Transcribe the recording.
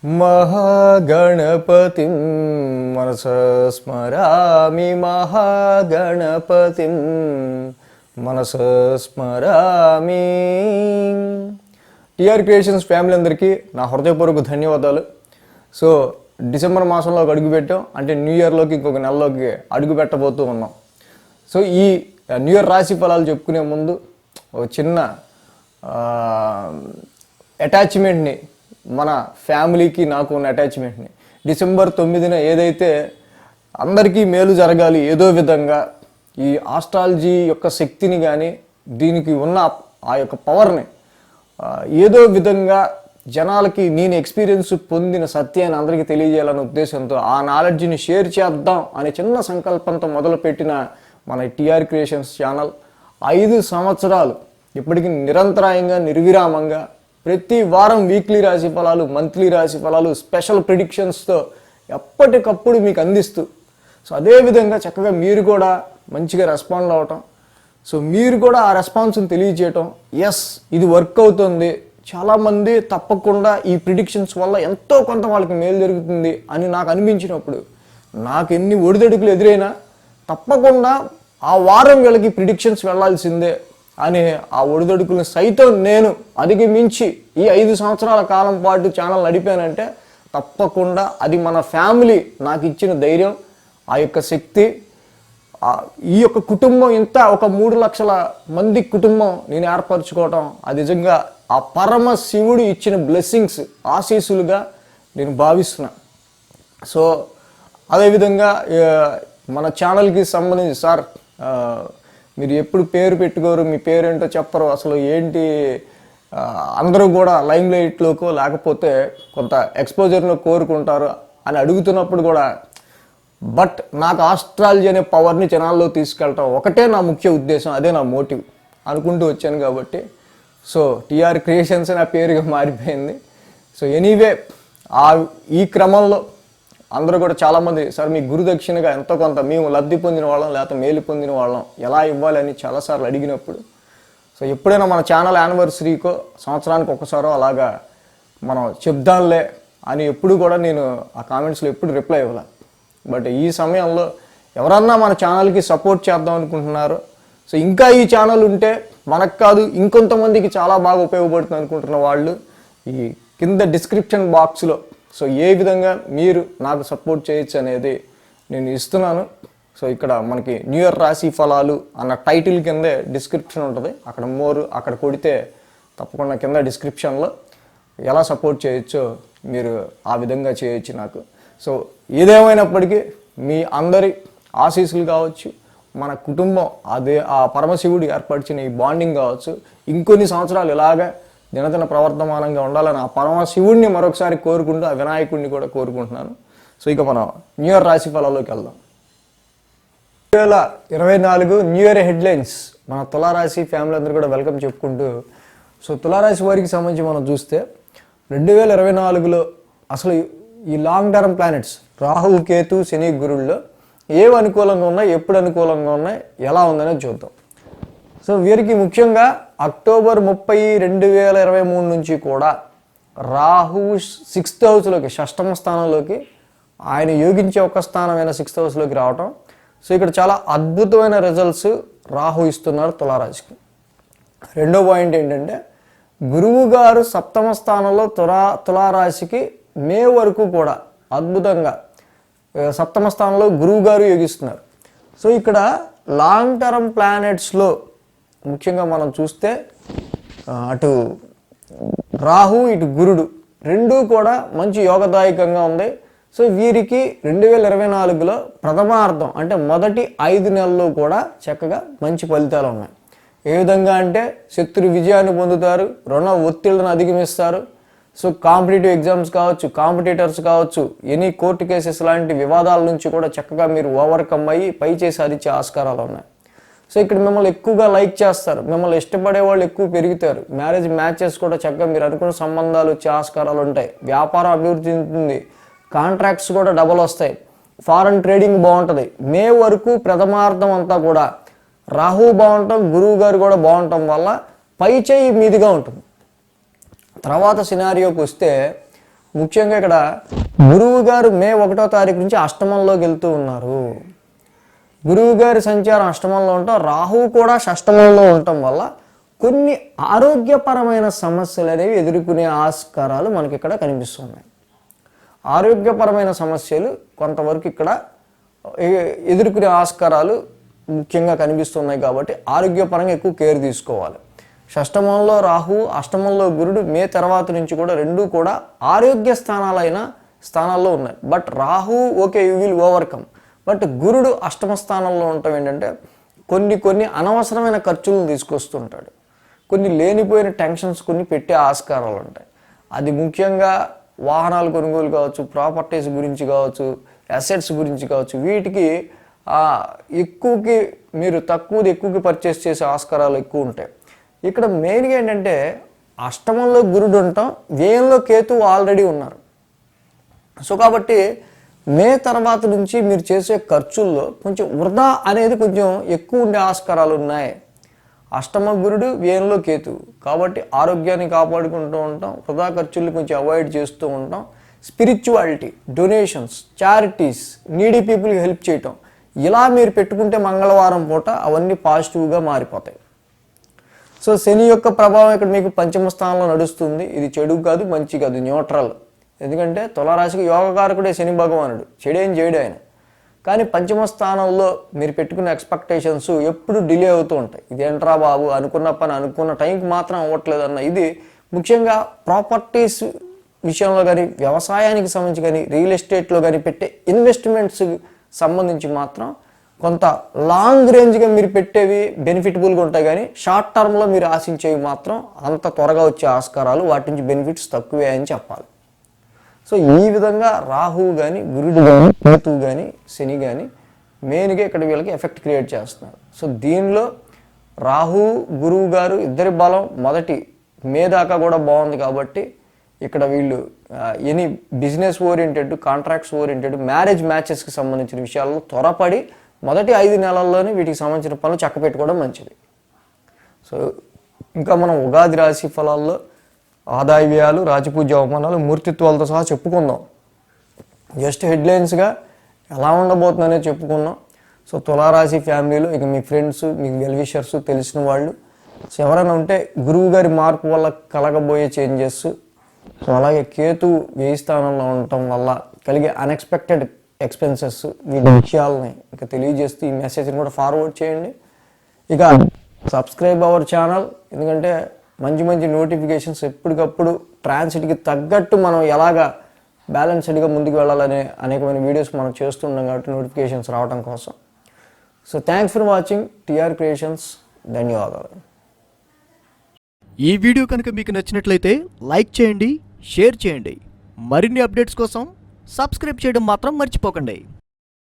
महागणपतिं मनसा स्मरामि महागणपतिं మనసా స్మరామి. TR creations family అందరికీ నా హృదయపూర్వక ధన్యవాదాలు. సో డిసెంబర్ మాసంలోకి అడుగుపెట్టాం, అంటే న్యూ ఇయర్లోకి ఇంకొక నెలలోకి అడుగు పెట్టబోతూ ఉన్నాం. సో ఈ న్యూ ఇయర్ రాశి ఫలాలు చెప్పుకునే ముందు ఒక చిన్న అటాచ్మెంట్ని, మన ఫ్యామిలీకి నాకు ఉన్న అటాచ్మెంట్ని, డిసెంబర్ 9న ఏదైతే అందరికీ మేలు జరగాలి ఏదో విధంగా, ఈ ఆస్ట్రాలజీ యొక్క శక్తిని కానీ దీనికి ఉన్న ఆ యొక్క పవర్ని ఏదో విధంగా జనాలకి నేను ఎక్స్పీరియన్స్ పొందిన సత్యాన్ని అందరికీ తెలియజేయాలనే ఉద్దేశంతో ఆ నాలెడ్జ్ని షేర్ చేద్దాం అనే చిన్న సంకల్పంతో మొదలుపెట్టిన మన టీఆర్ క్రియేషన్స్ ఛానల్ 5 సంవత్సరాలు ఇప్పటికీ నిరంతరాయంగా నిర్విరామంగా ప్రతి వారం వీక్లీ రాశి ఫలాలు, మంత్లీ రాశి ఫలాలు, స్పెషల్ ప్రిడిక్షన్స్తో ఎప్పటికప్పుడు మీకు అందిస్తూ, సో అదేవిధంగా చక్కగా మీరు కూడా మంచిగా రెస్పాండ్ అవ్వటం, సో మీరు కూడా ఆ రెస్పాన్స్ని తెలియజేయటం, ఎస్ ఇది వర్క్ అవుతుంది, చాలామంది తప్పకుండా ఈ ప్రిడిక్షన్స్ వల్ల ఎంతో కొంత వాళ్ళకి మేలు జరుగుతుంది అని నాకు అనిపించినప్పుడు, నాకు ఎన్ని ఒడిదడుకులు ఎదురైనా తప్పకుండా ఆ వారం వీళ్ళకి ప్రిడిక్షన్స్ వెళ్ళాల్సిందే అనే ఆ ఒడిదడుకులను సైతం నేను అధిగమించి ఈ 5 సంవత్సరాల కాలం పాటు ఛానల్ నడిపానంటే తప్పకుండా అది మన ఫ్యామిలీ నాకు ఇచ్చిన ధైర్యం, ఆ యొక్క శక్తి, ఈ యొక్క కుటుంబం ఇంత ఒక 3 లక్షల మంది కుటుంబం నేను ఏర్పరచుకోవటం అది నిజంగా ఆ పరమ శివుడు ఇచ్చిన బ్లెస్సింగ్స్, ఆశీస్సులుగా నేను భావిస్తున్నా. సో అదేవిధంగా మన ఛానల్కి సంబంధించి సార్ మీరు ఎప్పుడు పేరు పెట్టుకోరు, మీ పేరేంటో చెప్పరు, అసలు ఏంటి అందరూ కూడా లైమ్ లైట్లోకో లేకపోతే కొంత ఎక్స్పోజర్ను కోరుకుంటారు అని అడుగుతున్నప్పుడు కూడా, బట్ నాకు ఆస్ట్రాలజీ అనే పవర్ని జనాల్లో తీసుకెళ్ళటం ఒకటే నా ముఖ్య ఉద్దేశం, అదే నా మోటివ్ అనుకుంటూ వచ్చాను కాబట్టి సో టీఆర్ క్రియేషన్స్ నా పేరుగా మారిపోయింది. సో ఎనీవే ఈ క్రమంలో అందరూ కూడా చాలామంది సార్ మీ గురుదక్షిణగా ఎంతో కొంత మేము లబ్ధి పొందిన వాళ్ళం లేకపోతే మేలు పొందిన వాళ్ళం ఎలా ఇవ్వాలని చాలాసార్లు అడిగినప్పుడు, సో ఎప్పుడైనా మన ఛానల్ యానివర్సరీకో సంవత్సరానికి ఒకసారో అలాగా మనం చెప్దాంలే అని ఎప్పుడు కూడా నేను ఆ కామెంట్స్లో ఎప్పుడు రిప్లై ఇవ్వాలి. బట్ ఈ సమయంలో ఎవరన్నా మన ఛానల్కి సపోర్ట్ చేద్దాం అనుకుంటున్నారు, సో ఇంకా ఈ ఛానల్ ఉంటే మనకు కాదు ఇంకొంతమందికి చాలా బాగా ఉపయోగపడుతుంది అనుకుంటున్న వాళ్ళు ఈ కింద డిస్క్రిప్షన్ బాక్స్లో సో ఏ విధంగా మీరు నాకు సపోర్ట్ చేయొచ్చు అనేది నేను ఇస్తున్నాను. సో ఇక్కడ మనకి న్యూ ఇయర్ రాశి ఫలాలు అన్న టైటిల్ కిందే డిస్క్రిప్షన్ ఉంటుంది, అక్కడ అక్కడ కొడితే తప్పకుండా కింద డిస్క్రిప్షన్లో ఎలా సపోర్ట్ చేయొచ్చో మీరు ఆ విధంగా చేయొచ్చు నాకు. సో ఏదేమైనప్పటికీ మీ అందరి ఆశీస్సులు కావచ్చు, మన కుటుంబం అదే ఆ పరమశివుడు ఏర్పరిచిన ఈ బాండింగ్ కావచ్చు, ఇంకొన్ని సంవత్సరాలు ఇలాగా దినదిన ప్రవర్తమానంగా ఉండాలని ఆ పరమశివుడిని మరొకసారి కోరుకుంటూ ఆ వినాయకుడిని కూడా కోరుకుంటున్నాను. సో ఇక మనం న్యూ ఇయర్ రాశి ఫలాల్లోకి వెళ్దాం. 2024 న్యూ ఇయర్ హెడ్లైన్స్ మన తులారాశి ఫ్యామిలీ అందరూ కూడా వెల్కమ్ చెప్పుకుంటూ, సో తులారాశి వారికి సంబంధించి మనం చూస్తే 2024లో అసలు ఈ long term planets Rahu, Ketu, Shani, గురుల్లో ఏవి అనుకూలంగా ఉన్నాయి, ఎప్పుడు అనుకూలంగా ఉన్నాయి, ఎలా ఉందనేది చూద్దాం. సో వీరికి ముఖ్యంగా అక్టోబర్ 30, 2023 నుంచి కూడా రాహు 6th హౌస్లోకి, షష్టమ స్థానంలోకి ఆయన యోగించే ఒక స్థానమైన 6th హౌస్లోకి రావటం. సో ఇక్కడ చాలా అద్భుతమైన రిజల్ట్స్ రాహు ఇస్తున్నారు తులారాశికి. రెండో పాయింట్ ఏంటంటే గురువు గారు 7వ స్థానంలో తులారాశికి మే వరకు కూడా అద్భుతంగా 7వ స్థానంలో గురువు గారు యోగిస్తున్నారు. సో ఇక్కడ లాంగ్ టర్మ్ ప్లానెట్స్లో ముఖ్యంగా మనం చూస్తే అటు రాహు ఇటు గురుడు రెండూ కూడా మంచి యోగదాయకంగా ఉంది. సో వీరికి 2024లో ప్రథమార్థం అంటే మొదటి 5 నెలలు కూడా చక్కగా మంచి ఫలితాలు ఉన్నాయి. ఏ విధంగా అంటే శత్రు విజయాన్ని పొందుతారు, రుణ ఒత్తిళ్లను అధిగమిస్తారు. సో కాంపిటేటివ్ ఎగ్జామ్స్ కావచ్చు, కాంపిటీటర్స్ కావచ్చు, ఎనీ కోర్టు కేసెస్ లాంటి వివాదాల నుంచి కూడా చక్కగా మీరు ఓవర్కమ్ అయ్యి పై చేసి సాధించే ఆస్కారాలు ఉన్నాయి. సో ఇక్కడ మిమ్మల్ని ఎక్కువగా లైక్ చేస్తారు, మిమ్మల్ని ఇష్టపడే వాళ్ళు ఎక్కువ పెరుగుతారు. మ్యారేజ్ మ్యాచెస్ కూడా చక్కగా మీరు అనుకున్న సంబంధాలు వచ్చే ఆస్కారాలు ఉంటాయి. వ్యాపారం అభివృద్ధి చెందుతుంది, కాంట్రాక్ట్స్ కూడా డబల్ వస్తాయి, ఫారెన్ ట్రేడింగ్ బాగుంటుంది. మే వరకు ప్రథమార్థం అంతా కూడా రాహు బాగుంటాం, గురువు గారు కూడా బాగుంటాం వల్ల పై చేయి మీదిగా ఉంటుంది. తర్వాత సినారియోకి వస్తే ముఖ్యంగా ఇక్కడ గురువు గారు మే 1వ తారీఖు నుంచి అష్టమంలోకి వెళ్తూ ఉన్నారు. గురువు గారి సంచారం అష్టమంలో ఉండటం, రాహువు కూడా షష్టమంలో ఉండటం వల్ల కొన్ని ఆరోగ్యపరమైన సమస్యలు అనేవి ఎదుర్కొనే ఆస్కారాలు మనకి ఇక్కడ కనిపిస్తున్నాయి. ఆరోగ్యపరమైన సమస్యలు కొంతవరకు ఇక్కడ ఎదుర్కొనే ఆస్కారాలు ముఖ్యంగా కనిపిస్తున్నాయి. కాబట్టి ఆరోగ్యపరంగా ఎక్కువ కేర్ తీసుకోవాలి. షష్టమంలో రాహు, అష్టమంలో గురుడు మే తర్వాత నుంచి కూడా రెండూ కూడా ఆరోగ్య స్థానాల్లో ఉన్నాయి. But Rahu okay you will overcome. But గురుడు అష్టమ స్థానంలో ఉండటం ఏంటంటే కొన్ని అనవసరమైన ఖర్చులను తీసుకొస్తుంటాడు. కొన్ని లేనిపోయిన టెన్షన్స్ కొన్ని పెట్టే ఆస్కారాలు ఉంటాయి. అది ముఖ్యంగా వాహనాలు కొనుగోలు కావచ్చు, ప్రాపర్టీస్ గురించి కావచ్చు, అసెట్స్ గురించి కావచ్చు. వీటికి ఎక్కువకి మీరు ఎక్కువకి పర్చేస్ చేసే ఆస్కారాలు ఎక్కువ ఉంటాయి. ఇక్కడ మెయిన్గా ఏంటంటే అష్టమంలో గురుడు ఉండటం, వ్యయంలో కేతువు ఆల్రెడీ ఉన్నారు. సో కాబట్టి మే తర్వాత నుంచి మీరు చేసే ఖర్చుల్లో కొంచెం వృధా అనేది కొంచెం ఎక్కువ ఉండే ఆస్కారాలు ఉన్నాయి. అష్టమ గురుడు, వ్యయంలో కేతువు. కాబట్టి ఆరోగ్యాన్ని కాపాడుకుంటూ ఉంటాం, వృధా ఖర్చుల్ని కొంచెం అవాయిడ్ చేస్తూ ఉంటాం. స్పిరిచువాలిటీ, డొనేషన్స్, చారిటీస్, నీడీ పీపుల్కి హెల్ప్ చేయటం, ఇలా మీరు పెట్టుకుంటే మంగళవారం పూట అవన్నీ పాజిటివ్గా మారిపోతాయి. సో శని యొక్క ప్రభావం ఇక్కడ మీకు పంచమ స్థానంలో నడుస్తుంది. ఇది చెడు కాదు, మంచి కాదు, న్యూట్రల్. ఎందుకంటే తులారాశికి యోగకారకుడే శని భగవానుడు, చెడేం చేయడు ఆయన. కానీ పంచమ స్థానంలో మీరు పెట్టుకున్న ఎక్స్పెక్టేషన్స్ ఎప్పుడు డిలే అవుతూ ఉంటాయి. ఇదేంట్రా బాబు, అనుకున్న పని అనుకున్న టైంకి మాత్రం అవ్వట్లేదు అన్న ఇది ముఖ్యంగా ప్రాపర్టీస్ విషయంలో కానీ, వ్యవసాయానికి సంబంధించి కానీ, రియల్ ఎస్టేట్లో కానీ పెట్టే ఇన్వెస్ట్మెంట్స్ సంబంధించి మాత్రం కొంత లాంగ్ రేంజ్గా మీరు పెట్టేవి బెనిఫిటబుల్గా ఉంటాయి. కానీ షార్ట్ టర్మ్లో మీరు ఆశించేవి మాత్రం అంత త్వరగా వచ్చే ఆస్కారాలు, వాటి నుంచి బెనిఫిట్స్ తక్కువే అని చెప్పాలి. సో ఈ విధంగా రాహువు కానీ, గురుడు కానీ, కేతువు కానీ, శని కానీ మెయిన్గా ఇక్కడ వీళ్ళకి ఎఫెక్ట్ క్రియేట్ చేస్తున్నారు. సో దీనిలో రాహు, గురువు గారు ఇద్దరి బలం మొదటి మే దాకా కూడా బాగుంది. కాబట్టి ఇక్కడ వీళ్ళు any business oriented, contracts oriented, marriage మ్యాచెస్కి సంబంధించిన విషయాల్లో త్వరపడి మొదటి 5 నెలల్లోనే వీటికి సంబంధించిన పనులు చక్కపెట్టుకోవడం మంచిది. సో ఇంకా మనం ఉగాది రాశి ఫలాల్లో ఆదాయ వ్యయాలు, రాజపూజ అవమానాలు, మూర్తిత్వాలతో సహా చెప్పుకుందాం. జస్ట్ హెడ్లైన్స్గా ఎలా ఉండబోతుందనే చెప్పుకున్నాం. సో తులారాశి ఫ్యామిలీలో ఇక మీ ఫ్రెండ్స్, మీకు వెల్విషర్స్, తెలిసిన వాళ్ళు సో ఎవరైనా ఉంటే గురువు గారి మార్పు వల్ల కలగబోయే చేంజెస్, సో అలాగే కేతు వ్యయ స్థానంలో ఉండటం వల్ల కలిగే అన్ఎక్స్పెక్టెడ్ ఎక్స్పెన్సెస్, వీటి విషయాలని ఇక తెలియజేస్తూ ఈ మెసేజ్ని కూడా ఫార్వర్డ్ చేయండి. ఇక సబ్స్క్రైబ్ అవర్ ఛానల్, ఎందుకంటే మంచి నోటిఫికేషన్స్ ఎప్పటికప్పుడు ట్రాన్సిట్కి తగ్గట్టు మనం ఎలాగా బ్యాలెన్స్డ్గా ముందుకు వెళ్ళాలనే అనేకమైన వీడియోస్ మనం చేస్తున్నాం కాబట్టి నోటిఫికేషన్స్ రావడం కోసం. So thanks for watching TR creations. ధన్యవాదాలు. ఈ వీడియో కనుక మీకు నచ్చినట్లయితే లైక్ చేయండి, షేర్ చేయండి. మరిన్ని అప్డేట్స్ కోసం సబ్స్క్రైబ్ చేయడం మాత్రం మర్చిపోకండి.